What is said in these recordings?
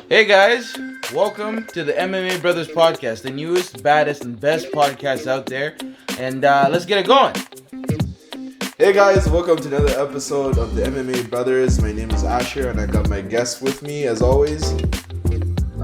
Hey guys, welcome to the MMA Brothers podcast, the newest, baddest, and best podcast out there. And let's get it going. Hey guys, welcome to another episode of the MMA Brothers. My name is Asher, and I got my guest with me as always.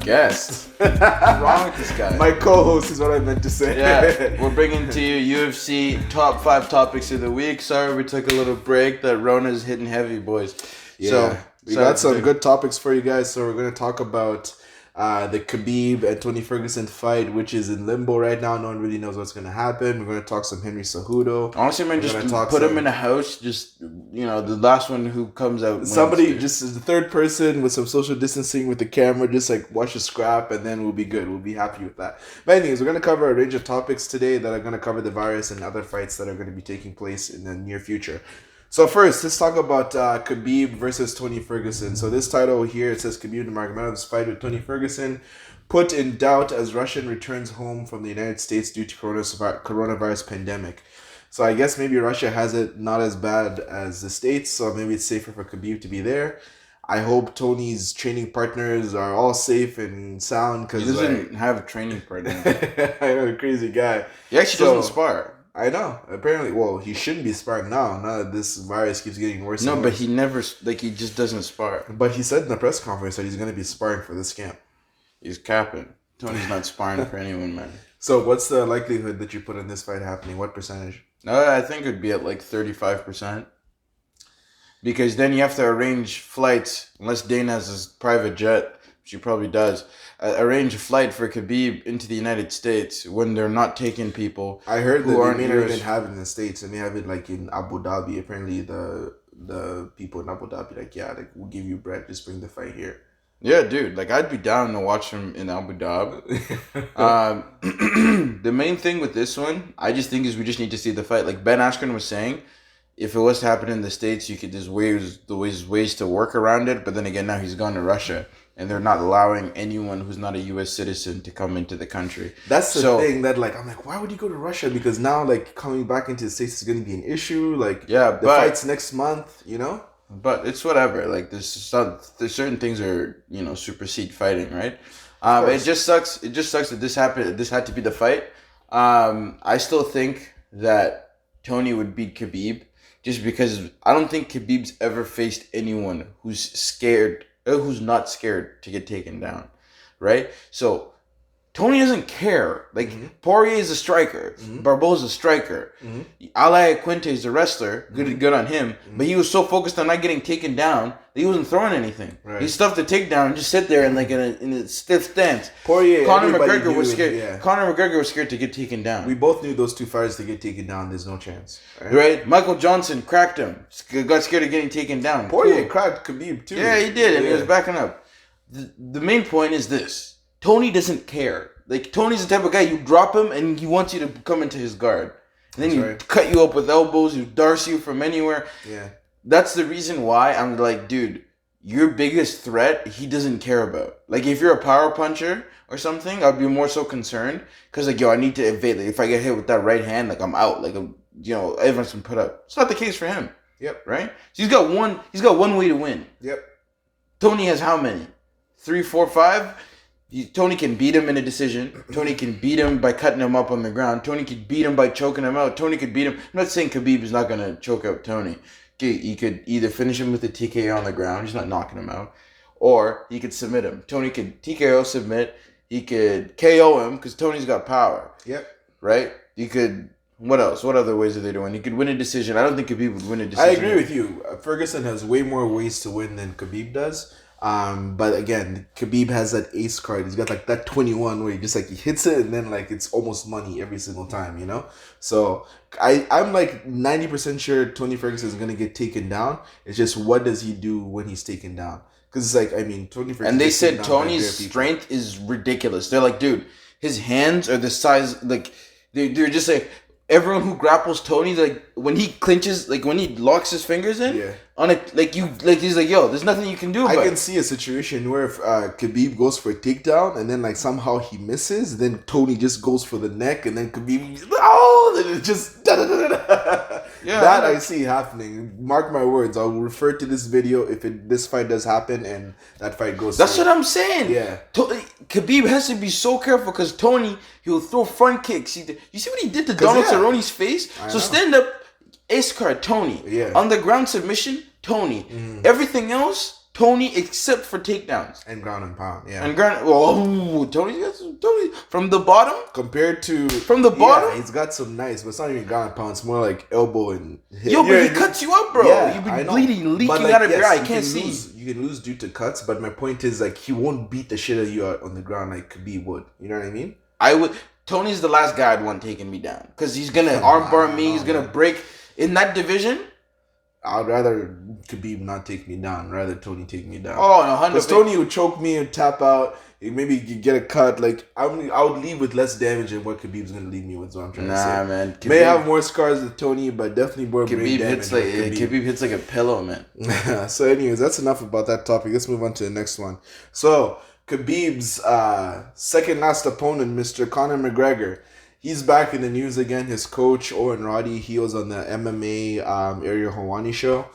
Guest. What's wrong with this guy? My co-host is what I meant to say. Yeah, we're bringing to you UFC top 5 topics of the week. Sorry we took a little break. That Rona's hitting heavy, boys. Yeah, So, we got some good topics for you guys. So we're going to talk about the Khabib and Tony Ferguson fight, which is in limbo right now. No one really knows what's going to happen. We're going to talk some Henry Cejudo. Honestly, man, just put him in a house. Just, the last one who comes out wins. Somebody, just as the third person with some social distancing with the camera, just like watch a scrap, and then we'll be good. We'll be happy with that. But anyways, we're going to cover a range of topics today that are going to cover the virus and other fights that are going to be taking place in the near future. So first, let's talk about Khabib versus Tony Ferguson. So this title here, it says Khabib Nurmagomedov's fight with Tony Ferguson put in doubt as Russian returns home from the United States due to coronavirus pandemic. So I guess maybe Russia has it not as bad as the States, so maybe it's safer for Khabib to be there. I hope Tony's training partners are all safe and sound. Cause he doesn't have a training partner. I know, a crazy guy. He actually doesn't spar. I know. Apparently, well, he shouldn't be sparring now. Now that this virus keeps getting worse. No, and but worse. he never, he just doesn't spar. But he said in the press conference that he's going to be sparring for this camp. He's capping. Tony's not sparring for anyone, man. So what's the likelihood that you put in this fight happening? What percentage? I think it would be at like 35%. Because then you have to arrange flights, unless Dana has his private jet, which he probably does. Arrange a flight for Khabib into the United States when they're not taking people. I heard who that aren't they may not yours. even have it in the States. They may have it like in Abu Dhabi. Apparently the people in Abu Dhabi we'll give you bread, just bring the fight here. Yeah, dude. I'd be down to watch him in Abu Dhabi. The main thing with this one, I just think, is we just need to see the fight. Like Ben Askren was saying, if it was to happen in the States, there's ways to work around it. But then again, now he's gone to Russia, and they're not allowing anyone who's not a U.S. citizen to come into the country. That's the thing that I'm like, why would you go to Russia? Because now coming back into the States is going to be an issue. The fight's next month, But it's whatever. There's certain things are supersede fighting, right? It just sucks. It just sucks that this happened. This had to be the fight. I still think that Tony would beat Khabib, just because I don't think Khabib's ever faced anyone who's not scared to get taken down, right? So Tony doesn't care. Poirier is a striker. Barboza's a striker. Ali Quinte is a wrestler. Good on him. But he was so focused on not getting taken down that he wasn't throwing anything. Right. He stuffed the takedown and just sit there in a stiff stance. Poirier, Conor McGregor was scared. Yeah. Conor McGregor was scared to get taken down. We both knew those two fighters to get taken down. There's no chance. Right? Michael Johnson cracked him. Got scared of getting taken down. Poirier cracked Khabib too. Yeah, he did, and he was backing up. The main point is this. Tony doesn't care. Tony's the type of guy, you drop him and he wants you to come into his guard. And then he cut you up with elbows, you darce you from anywhere. Yeah. That's the reason why I'm like, dude, your biggest threat, he doesn't care about. If you're a power puncher or something, I'd be more so concerned. Because, I need to evade. If I get hit with that right hand, I'm out. Everyone's been put up. It's not the case for him. Yep. Right? So he's got one way to win. Yep. Tony has how many? 3, 4, 5? Tony can beat him in a decision. Tony can beat him by cutting him up on the ground. Tony could beat him by choking him out. Tony could beat him. I'm not saying Khabib is not going to choke out Tony. He could either finish him with a TKO on the ground. He's not knocking him out. Or he could submit him. Tony could TKO submit. He could KO him because Tony's got power. Yep. Right? He could... What else? What other ways are they doing? He could win a decision. I don't think Khabib would win a decision. I agree with you. Ferguson has way more ways to win than Khabib does. But again, Khabib has that ace card. He's got that 21 where he just he hits it and then it's almost money every single time, So I'm 90% sure Tony Ferguson is gonna get taken down. It's just what does he do when he's taken down? Because Tony Ferguson. And they said Tony's strength is ridiculous. They're like, dude, his hands are the size they're just everyone who grapples Tony, when he clinches, when he locks his fingers in on it, he's like, yo, there's nothing you can do about it. I can see a situation where if Khabib goes for a takedown and then somehow he misses, then Tony just goes for the neck and then Khabib, then it just Yeah, that I see happening. Mark my words. I'll refer to this video if this fight does happen and that fight goes. That's what I'm saying. Yeah. Khabib has to be so careful because Tony, he'll throw front kicks. You see what he did to Donald Cerrone's face? So stand up, ace card, Tony. Yeah. On the ground submission, Tony. Everything else, Tony, except for takedowns. And ground and pound, yeah. And ground, Tony from the bottom? Compared to... From the bottom? Yeah, he's got some nice, but it's not even ground and pound. It's more like elbow and hit. Yo, but he cuts you up, bro. Yeah, You've been bleeding, leaking out of your eye. I can't see. You can lose due to cuts, but my point is, like, he won't beat the shit out of you on the ground like Khabib would. You know what I mean? Tony's the last guy I'd want taking me down. Because he's going to armbar me. He's going to break. In that division... I'd rather Khabib not take me down, rather Tony take me down. Oh, no, 100%. Because Tony would choke me and tap out. Maybe get a cut. Like I would leave with less damage than what Khabib's gonna leave me with. Is what I'm trying to say. Nah, man. Khabib, may have more scars than Tony, but definitely more brain damage. Khabib hits like a pillow, man. So, anyways, that's enough about that topic. Let's move on to the next one. So, Khabib's second last opponent, Mr. Conor McGregor. He's back in the news again. His coach, Owen Roddy, he was on the MMA Ariel Helwani show.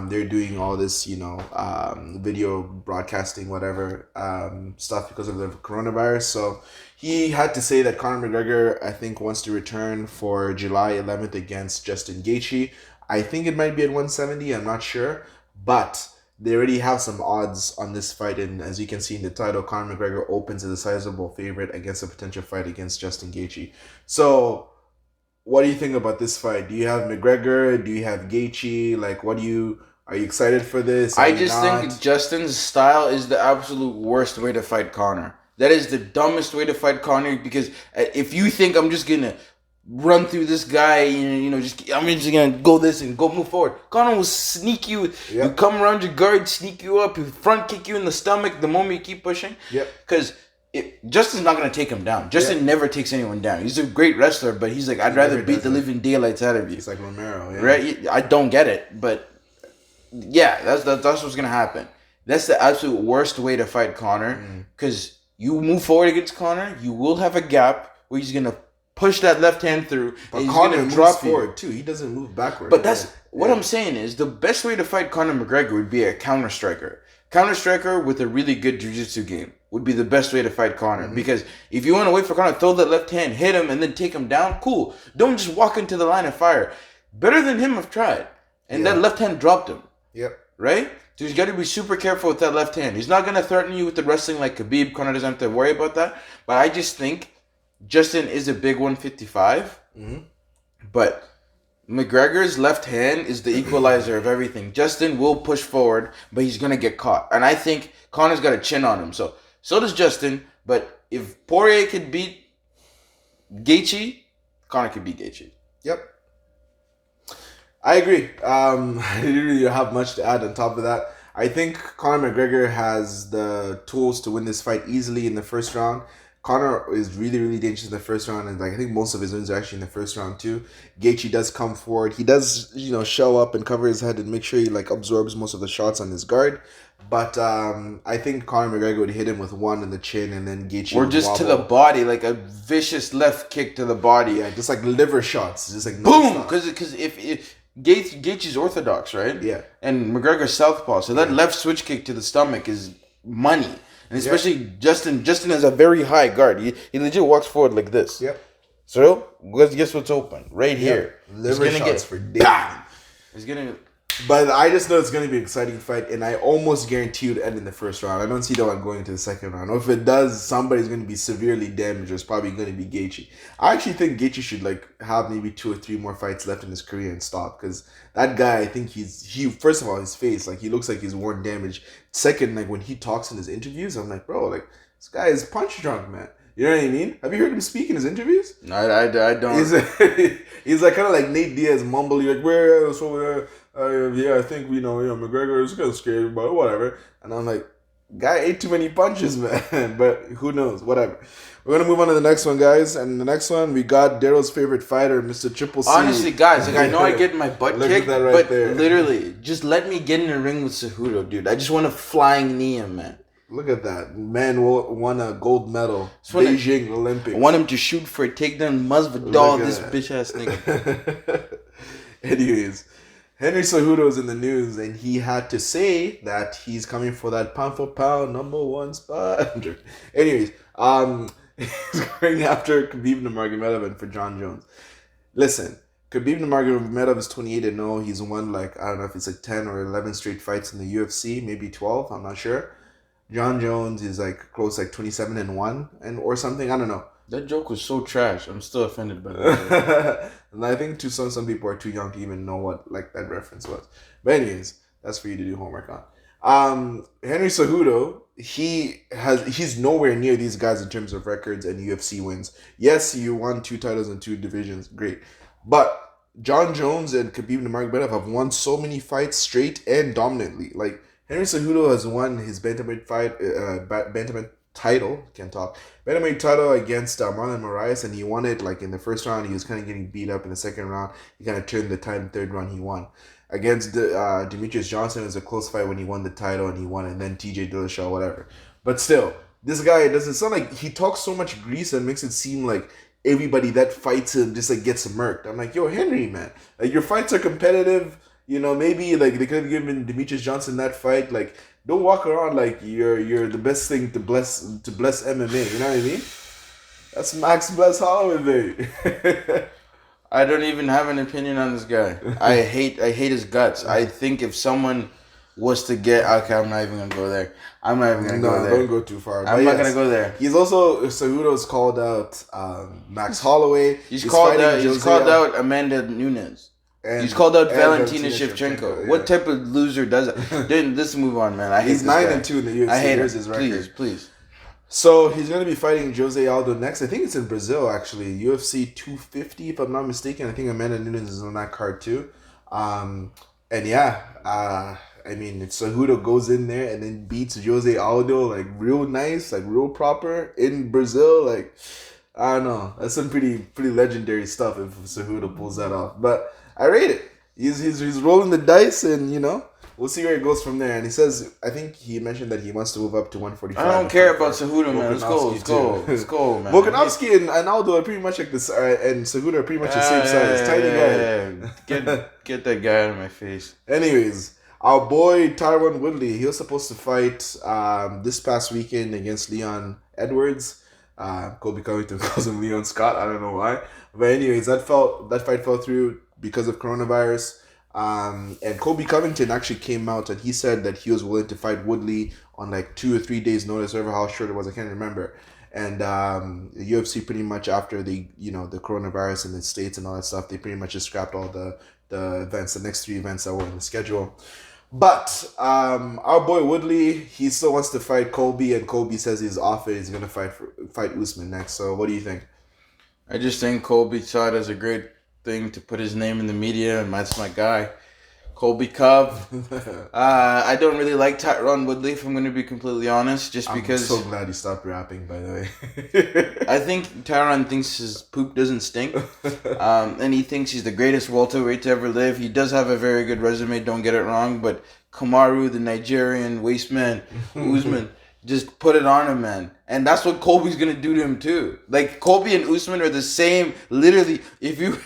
They're doing all this, video broadcasting, whatever, stuff because of the coronavirus. So he had to say that Conor McGregor, I think, wants to return for July 11th against Justin Gaethje. I think it might be at 170. I'm not sure. But they already have some odds on this fight, and as you can see in the title, Conor McGregor opens as a sizable favorite against a potential fight against Justin Gaethje. So, what do you think about this fight? Do you have McGregor? Do you have Gaethje? Like, are you excited for this? I just think Justin's style is the absolute worst way to fight Conor. That is the dumbest way to fight Conor, because if you think I'm just gonna run through this guy, I'm just gonna go this and go move forward. Conor will sneak you. Yep. You come around your guard, sneak you up, you front kick you in the stomach the moment you keep pushing. Yep. Because Justin's not gonna take him down. Justin never takes anyone down. He's a great wrestler, but he's like, I'd rather beat the living daylights out of you. He's like Romero, yeah. Right? I don't get it, but yeah, that's what's gonna happen. That's the absolute worst way to fight Conor, because you move forward against Conor, you will have a gap where he's gonna push that left hand through, but and Conor he's gonna drop forward too. He doesn't move backward. But that's what I'm saying is the best way to fight Conor McGregor would be a counter striker. Counter striker with a really good jiu-jitsu game would be the best way to fight Conor. Because if you want to wait for Conor, throw that left hand, hit him, and then take him down, cool. Don't just walk into the line of fire. Better than him have tried. And that left hand dropped him. Yep. Right? So you got to be super careful with that left hand. He's not going to threaten you with the wrestling like Khabib. Conor doesn't have to worry about that. But I just think Justin is a big 155, but McGregor's left hand is the equalizer of everything. Justin will push forward, but he's going to get caught. And I think Conor's got a chin on him. So does Justin. But if Poirier could beat Gaethje, Conor could beat Gaethje. Yep. I agree. I didn't really have much to add on top of that. I think Conor McGregor has the tools to win this fight easily in the first round. Conor is really, really dangerous in the first round, and I think most of his wins are actually in the first round too. Gaethje does come forward. He does, show up and cover his head and make sure he absorbs most of the shots on his guard. But I think Conor McGregor would hit him with one in the chin, and then Gaethje or just to the body, like a vicious left kick to the body. Yeah, just like liver shots, just like boom. Because if Gaethje's orthodox, right? Yeah. And McGregor's southpaw, so that left switch kick to the stomach is money. And especially Justin has a very high guard. He legit walks forward like this. Yep. So guess what's open right here. Liver shots for days. He's gonna. But I just know it's going to be an exciting fight, and I almost guarantee it would end in the first round. I don't see that one going to the second round. Or if it does, somebody's going to be severely damaged. It's probably going to be Gaethje. I actually think Gaethje should have maybe 2 or 3 more fights left in his career and stop, because that guy, I think he first of all, his face, he looks like he's worn damage. Second, when he talks in his interviews, I'm like, bro, this guy is punch drunk, man. You know what I mean? Have you heard him speak in his interviews? No, I don't. He's kind of like Nate Diaz mumbly, I think McGregor is kind of scared, but whatever. And I'm like, guy ate too many punches, man. But who knows? Whatever. We're gonna move on to the next one, guys. And the next one, we got Daryl's favorite fighter, Mr. Triple C. Honestly, guys, I know I get my butt kicked, but there. Literally, just let me get in the ring with Cejudo, dude. I just want to flying knee him, man. Look at that. Man won a gold medal. Beijing Olympics. I want him to shoot for a takedown. Masvidal, this bitch ass nigga. Anyways, Henry Cejudo is in the news, and he had to say that he's coming for that pound for pound #1 spot. Anyways, he's going after Khabib Nurmagomedov and for John Jones. Listen, Khabib Nurmagomedov is 28-0. He's won I don't know if it's 10 or 11 straight fights in the UFC, maybe 12. I'm not sure. John Jones is close 27-1 and or something. I don't know. That joke was so trash. I'm still offended by that. And I think some people are too young to even know what that reference was. But anyways, that's for you to do homework on. Henry Cejudo, he's nowhere near these guys in terms of records and UFC wins. Yes, you won 2 titles in 2 divisions, great. But John Jones and Khabib Nurmagomedov have won so many fights straight and dominantly. Henry Cejudo has won his bantamweight title against Marlon Moraes, and he won it in the first round. He was kind of getting beat up in the second round. He kind of turned the tide in the third round. He won. Against Demetrius Johnson, it was a close fight when he won the title, and he won, and then TJ Dillashaw, whatever. But still, this guy doesn't sound like he talks so much grease and makes it seem like everybody that fights him just gets murked. I'm like, yo, Henry, man, your fights are competitive. Maybe they could have given Demetrius Johnson that fight. Don't walk around like you're the best thing to bless MMA. You know what I mean? That's Max Bless Holloway. I don't even have an opinion on this guy. I hate his guts. I think if someone was to get I'm not even gonna go there. I'm not even gonna go there. Don't go too far. I'm not gonna go there. He's also Cejudo's called out Max Holloway. He's called out Amanda Nunes. He's called out Valentina Shevchenko. Yeah. What type of loser does that? Let's move on, man. He's 9-2 in the UFC. I hate his record. Please. So he's going to be fighting Jose Aldo next. I think it's in Brazil, actually. UFC 250, if I'm not mistaken. I think Amanda Nunes is on that card too. If Cejudo goes in there and then beats Jose Aldo real nice, real proper in Brazil, I don't know. That's some pretty legendary stuff if Cejudo pulls that off. But I rate it. He's rolling the dice, and we'll see where it goes from there. And he says, I think he mentioned that he wants to move up to 145. I don't care about Cejudo, man. Let's go, man. Volkanovski and Aldo are pretty much this, and Cejudo are pretty much the same size. Tiny guy. Get that guy out of my face. Anyways, our boy Tyron Woodley, he was supposed to fight this past weekend against Leon Edwards. Colby Covington calls him Leon Scott. I don't know why. But anyways, that fight fell through because of coronavirus. And Colby Covington actually came out and he said that he was willing to fight Woodley on 2 or 3 days notice, whatever how short it was, I can't remember. And the UFC pretty much after the coronavirus in the States and all that stuff, they pretty much just scrapped all the events, the next 3 events that were in the schedule. But our boy Woodley, he still wants to fight Colby, and Colby says he's off it. He's gonna fight Usman next. So what do you think? I just think Colby saw it as a great thing to put his name in the media, and that's my guy, Colby Cove. I don't really like Tyron Woodley, if I'm going to be completely honest, because... I'm so glad he stopped rapping, by the way. I think Tyron thinks his poop doesn't stink, and he thinks he's the greatest welterweight to ever live. He does have a very good resume, don't get it wrong, but Kamaru, the Nigerian wasteman, Usman, just put it on him, man. And that's what Colby's going to do to him, too. Colby and Usman are the same, literally, if you...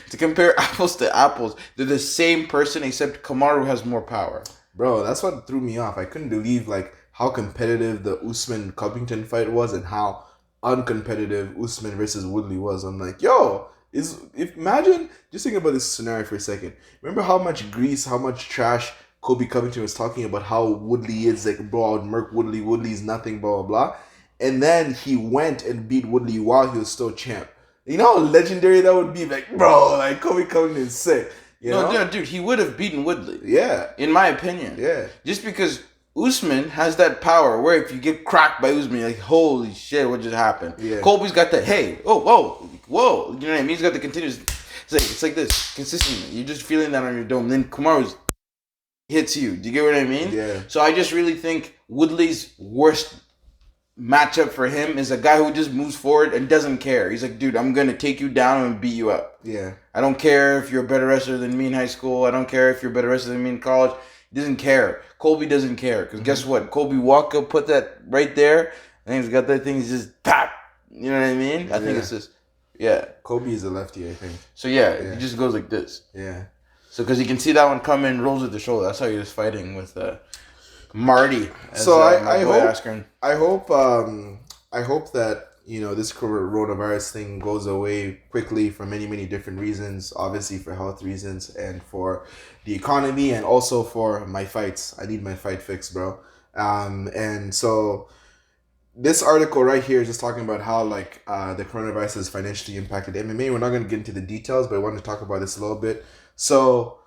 to compare apples to apples, they're the same person, except Kamaru has more power. Bro, that's what threw me off. I couldn't believe how competitive the Usman Covington fight was and how uncompetitive Usman versus Woodley was. I'm like, yo, imagine, just think about this scenario for a second. Remember how much grease, how much trash Colby Covington was talking about how Woodley is bro, I would murk Woodley. Woodley's nothing, blah, blah, blah. And then he went and beat Woodley while he was still champ. You know how legendary that would be? Bro, Colby Covington is sick. No, dude, he would have beaten Woodley. Yeah. In my opinion. Yeah. Just because Usman has that power where if you get cracked by Usman, you're like, holy shit, what just happened? Yeah. Colby's got the, hey, whoa. You know what I mean? He's got the continuous, it's like this, consistently. You're just feeling that on your dome. Then Kamaru's hits you. Do you get what I mean? Yeah. So I just really think Woodley's worst matchup for him is a guy who just moves forward and doesn't care. He's like, dude, I'm going to take you down and beat you up. Yeah. I don't care if you're a better wrestler than me in high school. I don't care if you're a better wrestler than me in college. He doesn't care. Colby doesn't care. Because guess what? Colby walk up, put that right there, and he's got that thing, he's just pop. You know what I mean? I think it's just... Yeah. Colby is a lefty, I think. So yeah, he just goes like this. Yeah. So because you can see that one coming, rolls with the shoulder. That's how he was fighting with Marty. As, So I hope that this coronavirus thing goes away quickly for many, many different reasons. Obviously for health reasons and for the economy and also for my fights. I need my fight fixed, bro. And so this article right here is just talking about how the coronavirus has financially impacted MMA. We're not going to get into the details, but I want to talk about this a little bit. So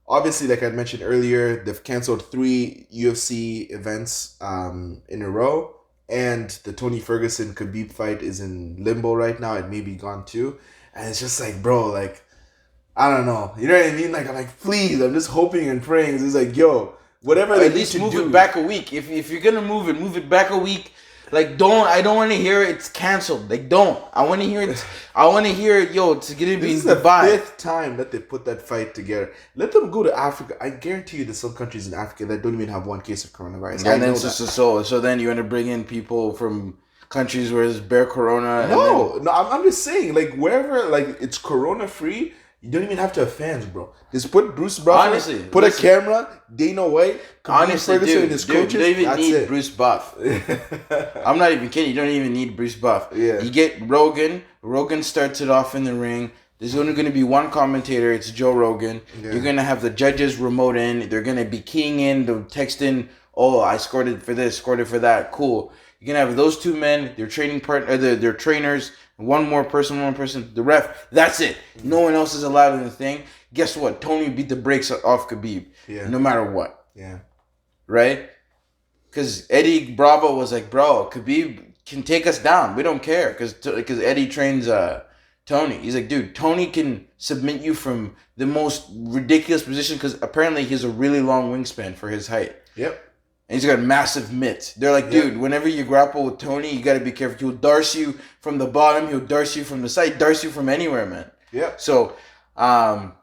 obviously, like I mentioned earlier, they've canceled 3 UFC events in a row. And the Tony Ferguson Khabib fight is in limbo right now. It may be gone too. And it's just like, bro, I don't know. You know what I mean? I'm like, please, I'm just hoping and praying. It's like, yo, whatever they at least need to move do. it back a week. If you're gonna move it back a week. I don't want to hear it's canceled. Don't. I want to hear it. I want to hear it. Yo, it's gonna be This is the 5th time that they put that fight together. Let them go to Africa. I guarantee you, there's some countries in Africa that don't even have 1 case of coronavirus. And then so then you want to bring in people from countries where there's bare corona. No, I'm just saying, wherever it's corona free. You don't even have to have fans, bro. Just put Bruce Buffer, a camera, Dana White, honestly, Ferguson and his coaches. You don't even need Bruce Buff. I'm not even kidding. You don't even need Bruce Buff. Yeah. You get Rogan. Rogan starts it off in the ring. There's only going to be one commentator. It's Joe Rogan. Yeah. You're going to have the judges remote in. They're going to be keying in, the texting, oh, I scored it for this, scored it for that. Cool. You're going to have those 2 men, their training partner, their trainers, one more person, the ref. That's it. No one else is allowed in the thing. Guess what? Tony beat the brakes off Khabib. Yeah. No matter what. Yeah. Right? Because Eddie Bravo was like, bro, Khabib can take us down. We don't care. Because Eddie trains Tony. He's like, dude, Tony can submit you from the most ridiculous position because apparently he has a really long wingspan for his height. Yep. And he's got massive mitts. They're like, dude, whenever you grapple with Tony, you got to be careful. He'll darce you from the bottom. He'll darce you from the side. Darce you from anywhere, man. Yeah. So, Rona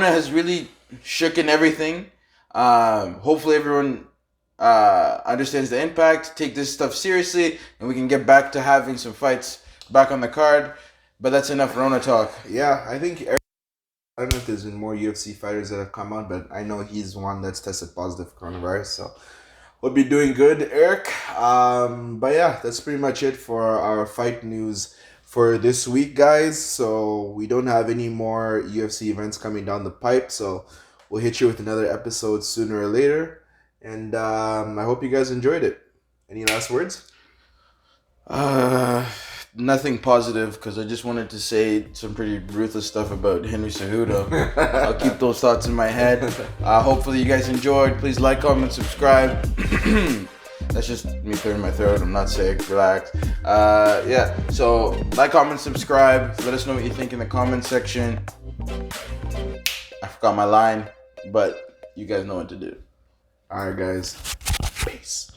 has really shooken everything. Hopefully everyone understands the impact. Take this stuff seriously. And we can get back to having some fights back on the card. But that's enough Rona talk. Yeah, I think... I don't know if there's been more UFC fighters that have come out, but I know he's one that's tested positive for coronavirus, so we'll be doing good, Eric. But yeah, that's pretty much it for our fight news for this week, guys. So we don't have any more UFC events coming down the pipe, so we'll hit you with another episode sooner or later. And I hope you guys enjoyed it. Any last words? Nothing positive because I just wanted to say some pretty ruthless stuff about Henry Cejudo. I'll keep those thoughts in my head. Hopefully you guys enjoyed. Please like, comment, subscribe. That's just me clearing my throat. I'm not sick. Relax. Yeah. So like, comment, subscribe. Let us know what you think in the comment section. I forgot my line, but you guys know what to do. All right, guys. Peace.